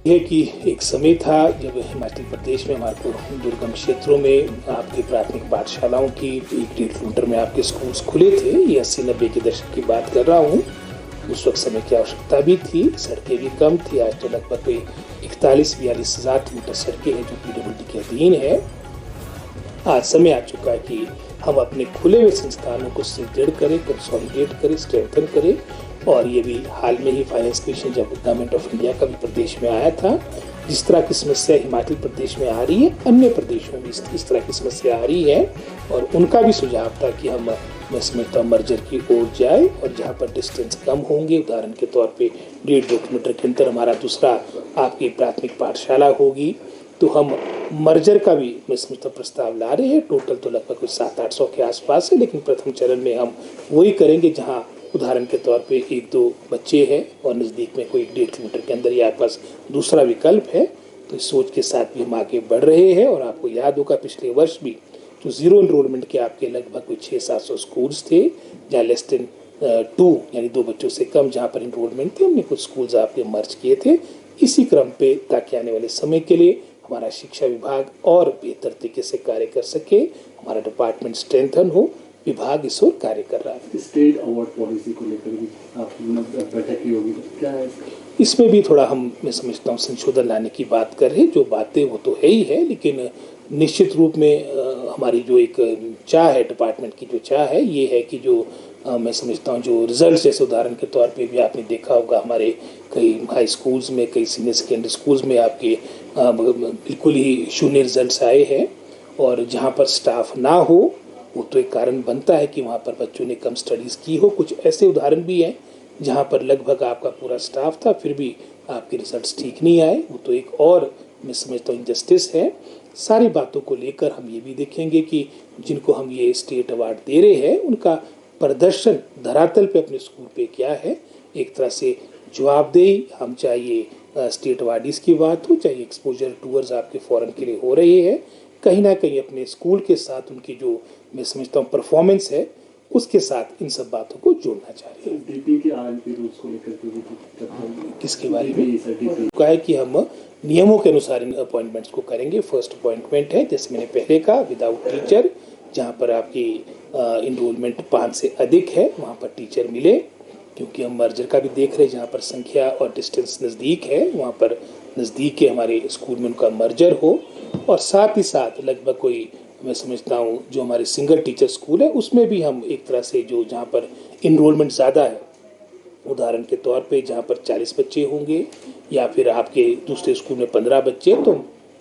है कि एक समय था जब हिमाचल प्रदेश में हमारे को दुर्गम क्षेत्रों में आपकी प्राथमिक पाठशालाओं की 1-1.5 किलोमीटर में आपके स्कूल्स खुले थे। ये 80-90 के दशक की बात कर रहा हूँ। उस वक्त समय की आवश्यकता भी थी, सड़कें भी कम थी। आज तो लगभग कोई 41-42 हज़ार किलोमीटर सड़कें हैं जो PWD के अधीन है। आज समय आ चुका है कि हम अपने खुले हुए संस्थानों को सुदृढ़ करें, कंसोलिडेट करें, स्ट्रेंथन करें। और ये भी हाल में ही फाइनेंस कमीशन जब गवर्नमेंट ऑफ इंडिया का भी प्रदेश में आया था, जिस तरह की समस्या हिमाचल प्रदेश में आ रही है, अन्य प्रदेशों में इस तरह की समस्या आ रही है। और उनका भी सुझाव था कि हम मैं समझता हूँ मर्जर की ओर जाए और जहाँ पर डिस्टेंस कम होंगे, उदाहरण के तौर पे 1.5-2 किलोमीटर के अंदर हमारा दूसरा आपकी प्राथमिक पाठशाला होगी, तो हम मर्जर का भी मैं समझता प्रस्ताव ला रहे हैं। टोटल तो लगभग कुछ 700-800 के आसपास है, लेकिन प्रथम चरण में हम वही करेंगे जहाँ उदाहरण के तौर पे 1-2 बच्चे हैं और नज़दीक में कोई 1.5 किलोमीटर के अंदर या पास दूसरा विकल्प है। तो इस सोच के साथ भी हम आगे बढ़ रहे हैं। और आपको याद होगा पिछले वर्ष भी तो जीरो एनरोलमेंट के आपके लगभग कोई 600-700 स्कूल्स थे, जहाँ लेस देन 2 यानी 2 बच्चों से कम जहाँ पर एनरोलमेंट थे, हमने कुछ स्कूल्स आपके मर्ज किए थे। इसी क्रम पे ताकि आने वाले समय के लिए हमारा शिक्षा विभाग और बेहतर तरीके से कार्य कर सके, हमारा डिपार्टमेंट स्ट्रेंथन हो, विभाग इस ओर कार्य कर रहा है। स्टेट अवार्ड पॉलिसी को लेकर भी आपने बैठक की होगी, क्या है इसमें भी थोड़ा हम मैं समझता हूँ संशोधन लाने की बात कर रहे हैं। जो बातें वो तो है ही है, लेकिन निश्चित रूप में हमारी जो एक चाह है, डिपार्टमेंट की जो चाह है, ये है कि जो मैं समझता हूँ जो रिजल्ट जैसे उदाहरण के तौर पे भी आपने देखा होगा हमारे कई हाई स्कूल्स में, कई सीनियर सेकेंडरी स्कूल्स में आपके बिल्कुल ही शून्य रिजल्ट्स आए हैं। और जहाँ पर स्टाफ ना हो वो तो एक कारण बनता है कि वहाँ पर बच्चों ने कम स्टडीज़ की हो। कुछ ऐसे उदाहरण भी हैं जहाँ पर लगभग आपका पूरा स्टाफ था, फिर भी आपके रिजल्ट्स ठीक नहीं आए। वो तो एक और मैं समझता हूँ इनजस्टिस है। सारी बातों को लेकर हम ये भी देखेंगे कि जिनको हम ये स्टेट अवार्ड दे रहे हैं उनका प्रदर्शन धरातल पे अपने स्कूल पे क्या है। एक तरह से जवाबदेही हम चाहिए स्टेट अवार्डीज़ की बात हो, चाहे एक्सपोजर टूर्स आपके फॉरेन के लिए हो रहे हैं, कहीं ना कहीं अपने स्कूल के साथ उनकी जो मैं समझता हूँ परफॉर्मेंस है उसके साथ इन सब बातों को जोड़ना चाहिए। डीपी के आरएनपी रूल्स को लेकर किसके बारे में कहा है कि हम नियमों के अनुसार इन अपॉइंटमेंट्स को करेंगे। फर्स्ट अपॉइंटमेंट है जैसे मैंने पहले कहा विदाउट टीचर, जहाँ पर आपकी इनरोलमेंट 5 से अधिक है वहाँ पर टीचर मिले, क्योंकि हम मर्जर का भी देख रहे हैं जहाँ पर संख्या और डिस्टेंस नज़दीक है, वहाँ पर नज़दीक के हमारे स्कूल में उनका मर्जर हो। और साथ ही साथ लगभग कोई मैं समझता हूँ जो हमारे सिंगल टीचर स्कूल है उसमें भी हम एक तरह से जो जहाँ पर इनरोलमेंट ज़्यादा है, उदाहरण के तौर पे जहाँ पर 40 बच्चे होंगे या फिर आपके दूसरे स्कूल में 15 बच्चे, तो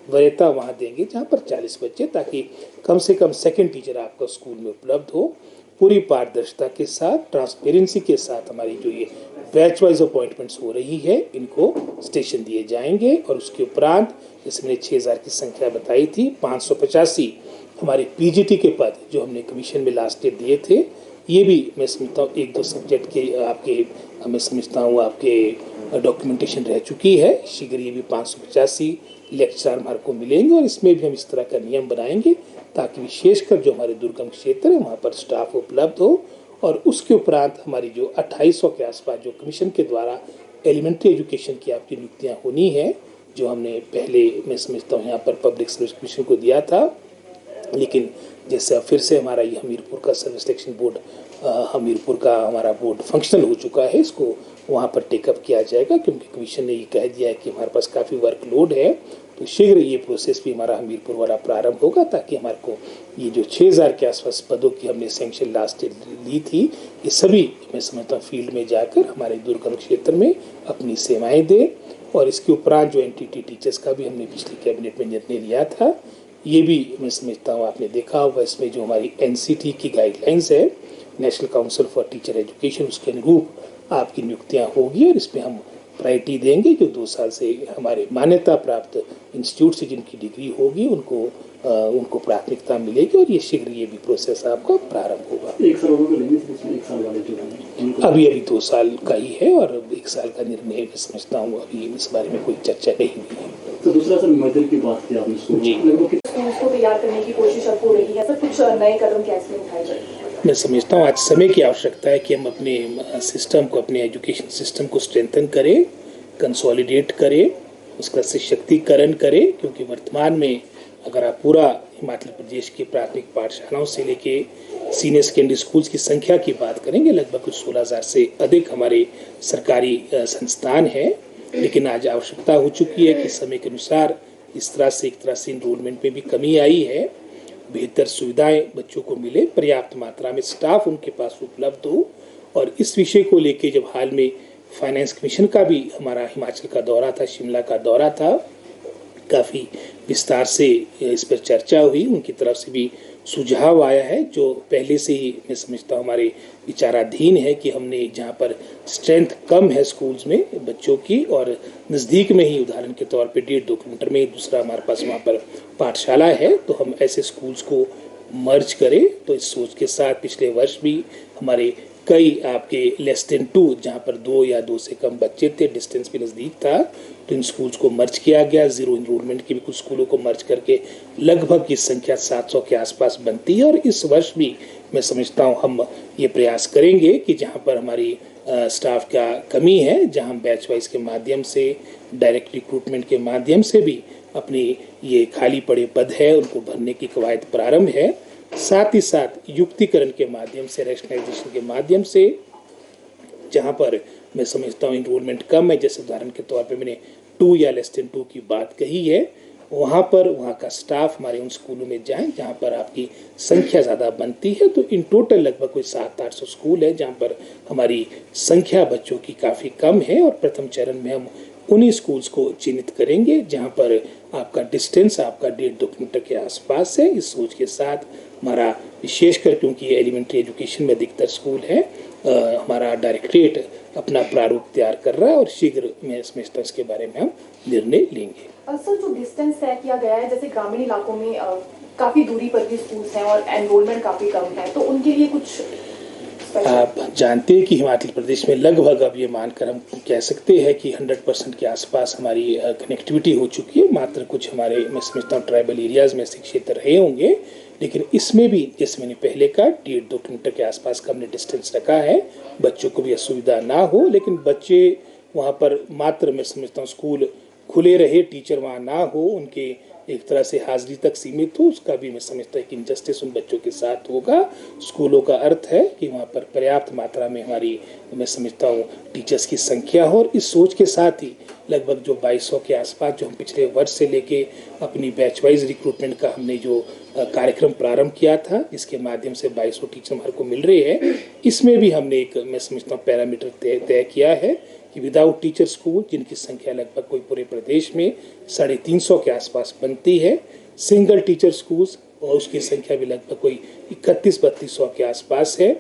वरीयता वहाँ देंगे जहाँ पर 40 बच्चे, ताकि कम से कम सेकंड टीचर आपका स्कूल में उपलब्ध हो। पूरी पारदर्शिता के साथ, ट्रांसपेरेंसी के साथ हमारी जो ये बैच वाइज अपॉइंटमेंट्स हो रही है इनको स्टेशन दिए जाएंगे। और उसके उपरांत जैसे मैंने 6000 की संख्या बताई थी, 585 हमारे PGT के पद जो हमने कमीशन में लास्ट ईयर दिए थे, ये भी मैं समझता हूँ 1-2 सब्जेक्ट के आपके मैं समझता हूँ आपके डॉक्यूमेंटेशन रह चुकी है। शीघ्र ये भी 585 लेक्चर हमारे को मिलेंगे और इसमें भी हम इस तरह का नियम बनाएंगे ताकि विशेषकर जो हमारे दुर्गम क्षेत्र है वहाँ पर स्टाफ उपलब्ध हो। और उसके उपरांत हमारी जो 2800 के आसपास जो कमीशन के द्वारा एलिमेंट्री एजुकेशन की आपकी नियुक्तियाँ होनी है, जो हमने पहले मैं समझता हूँ यहाँ पर पब्लिक सर्विस कमीशन को दिया था, लेकिन जैसे फिर से हमारा ये हमीरपुर का सर्विस सिलेक्शन बोर्ड हमीरपुर का हमारा बोर्ड फंक्शनल हो चुका है, इसको वहाँ पर टेकअप किया जाएगा क्योंकि कमीशन ने ये कह दिया है कि हमारे पास काफ़ी वर्कलोड है। तो शीघ्र ये प्रोसेस भी हमारा हमीरपुर वाला प्रारंभ होगा ताकि हमारे को ये जो 6000 के आसपास पदों की हमने सैंक्शन लास्ट ली थी, ये सभी मैं समझता हूँ फील्ड में जाकर हमारे दुर्गम क्षेत्र में अपनी सेवाएँ दें। और इसके उपरांत जो NTT टीचर्स का भी हमने पिछली कैबिनेट में निर्णय लिया था, ये भी मैं समझता हूँ आपने देखा होगा, इसमें जो हमारी NCT की गाइडलाइंस है, national council for teacher education, उसके अनुरूप आपकी नियुक्तियाँ होगी और इसमें हम प्रायोरिटी देंगे। जो 2 साल से हमारे मान्यता प्राप्त इंस्टीट्यूट से जिनकी डिग्री होगी उनको प्राथमिकता मिलेगी और ये शीघ्र ये भी प्रोसेस आपका प्रारंभ होगा। 1 साल लेंगे, इसमें 1 साल वाले जो अभी 2 साल का ही है और 1 साल का निर्णय मैं समझता हूँ अभी इस बारे में कोई चर्चा नहीं हुई है। तो दूसरा सर मर्जर की बात की आपने जी, उसको तैयार करने की कोशिश अब हो रही है, सर कुछ नए कदम कैसे उठाए जाएंगे? मैं समझता हूँ आज समय की आवश्यकता है कि हम अपने सिस्टम को, अपने एजुकेशन सिस्टम को स्ट्रेंथन करें, कंसोलिडेट करें उसका सशक्तिकरण करें, क्योंकि वर्तमान में अगर आप पूरा हिमाचल प्रदेश की प्राथमिक पाठशालाओं से लेके सीनियर सेकेंडरी स्कूल्स की संख्या की बात करेंगे, लगभग कुछ 16,000 से अधिक हमारे सरकारी संस्थान हैं। लेकिन आज आवश्यकता हो चुकी है कि समय के अनुसार इस तरह से एक तरह से इनरोलमेंट में भी कमी आई है। बेहतर सुविधाएं बच्चों को मिले, पर्याप्त मात्रा में स्टाफ उनके पास उपलब्ध हो। और इस विषय को लेके जब हाल में फाइनेंस कमीशन का भी हमारा हिमाचल का दौरा था, शिमला का दौरा था, काफ़ी विस्तार से इस पर चर्चा हुई। उनकी तरफ से भी सुझाव आया है जो पहले से ही मैं समझता हूँ हमारे विचाराधीन है कि हमने जहाँ पर स्ट्रेंथ कम है स्कूल्स में बच्चों की, और नज़दीक में ही उदाहरण के तौर पे 1.5-2 किलोमीटर में दूसरा हमारे पास वहाँ पर पाठशाला है, तो हम ऐसे स्कूल्स को मर्ज करें। तो इस सोच के साथ पिछले वर्ष भी हमारे कई आपके लेस देन 2 जहाँ पर 2 या 2 से कम बच्चे थे, डिस्टेंस भी नज़दीक था, तो इन स्कूल्स को मर्ज किया गया। जीरो इनरोलमेंट के भी कुछ स्कूलों को मर्ज करके लगभग की संख्या 700 के आसपास बनती है। और इस वर्ष भी मैं समझता हूँ हम ये प्रयास करेंगे कि जहाँ पर हमारी स्टाफ का कमी है, जहाँ हम बैच वाइज के माध्यम से, डायरेक्ट रिक्रूटमेंट के माध्यम से भी अपने ये खाली पड़े पद है उनको भरने की कवायद प्रारंभ है। साथ ही साथ युक्तिकरण के माध्यम से, रैशनलाइजेशन के माध्यम से, जहाँ पर मैं समझता हूँ इनरोलमेंट कम है, जैसे उदाहरण के तौर पे मैंने 2 या लेस देन 2 की बात कही है, वहाँ पर वहाँ का स्टाफ हमारे उन स्कूलों में जाएं जहाँ पर आपकी संख्या ज़्यादा बनती है। तो इन टोटल लगभग कोई 700-800 स्कूल है जहाँ पर हमारी संख्या बच्चों की काफ़ी कम है, और प्रथम चरण में हम उन्हीं स्कूल्स को चिन्हित करेंगे जहाँ पर आपका डिस्टेंस आपका 1.5-2 किलोमीटर के आसपास है। इस सोच के साथ हमारा विशेषकर, क्योंकि ये एलिमेंट्री एजुकेशन में अधिकतर स्कूल है, हमारा डायरेक्टरेट अपना प्रारूप तैयार कर रहा है और शीघ्र मैं समझता हूँ इसके बारे में हम निर्णय लेंगे। सर, जो डिस्टेंस तय किया गया है, जैसे ग्रामीण इलाकों में काफी दूरी पर भी स्कूल्स हैं और एनरोलमेंट काफी कम है, तो उनके लिए कुछ आप जानते हैं कि हिमाचल प्रदेश में लगभग अब ये मानकर हम कह सकते हैं कि 100% के आसपास हमारी कनेक्टिविटी हो चुकी है। मात्र कुछ हमारे, मैं समझता हूँ, ट्राइबल एरियाज में ऐसे क्षेत्र रहे होंगे, लेकिन इसमें भी जैसे मैंने पहले कहा 1.5-2 किलोमीटर के आसपास का हमने डिस्टेंस रखा है, बच्चों को भी असुविधा ना हो। लेकिन बच्चे वहाँ पर मात्र, मैं समझता हूँ, स्कूल खुले रहे, टीचर वहाँ ना हो, उनके एक तरह से हाजिरी तक सीमित हो, उसका भी मैं समझता है कि इनजस्टिस उन बच्चों के साथ होगा। स्कूलों का अर्थ है कि वहाँ पर पर्याप्त मात्रा में हमारी, मैं समझता हूँ, टीचर्स की संख्या हो। और इस सोच के साथ ही लगभग जो 2200 के आसपास जो हम पिछले वर्ष से लेके अपनी बैच वाइज रिक्रूटमेंट का हमने जो कार्यक्रम प्रारंभ किया था, जिसके माध्यम से 2200 टीचर हमारे को मिल रहे हैं, इसमें भी हमने एक, मैं समझता हूँ, पैरामीटर तय किया है कि विदाउट टीचर स्कूल, जिनकी संख्या लगभग कोई पूरे प्रदेश में 350 के आसपास बनती है, सिंगल टीचर स्कूल्स और उसकी संख्या भी लगभग कोई 31-3200 के आसपास है,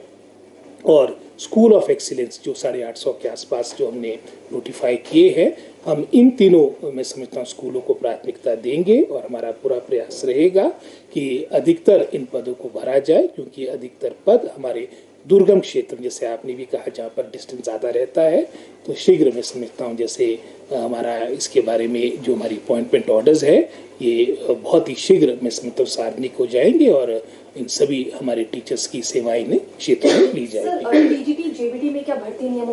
और स्कूल ऑफ एक्सीलेंस जो 850 के आसपास जो हमने नोटिफाई किए हैं, हम इन तीनों, मैं समझता हूँ, स्कूलों को प्राथमिकता देंगे। और हमारा पूरा प्रयास रहेगा कि अधिकतर इन पदों को भरा जाए, क्योंकि अधिकतर पद हमारे दुर्गम क्षेत्र, जैसे आपने भी कहा, जहाँ पर डिस्टेंस ज़्यादा रहता है, तो शीघ्र मैं समझता हूँ जैसे हमारा इसके बारे में जो हमारी अपॉइंटमेंट ऑर्डर्स है, ये बहुत ही शीघ्र मैं समझता हूँ सार्वजनिक हो जाएंगे, और इन सभी हमारे टीचर्स की सेवाएं इन क्षेत्रों में ली जाएगी। डीजीटी जेबीटी में क्या भर्ती नियमों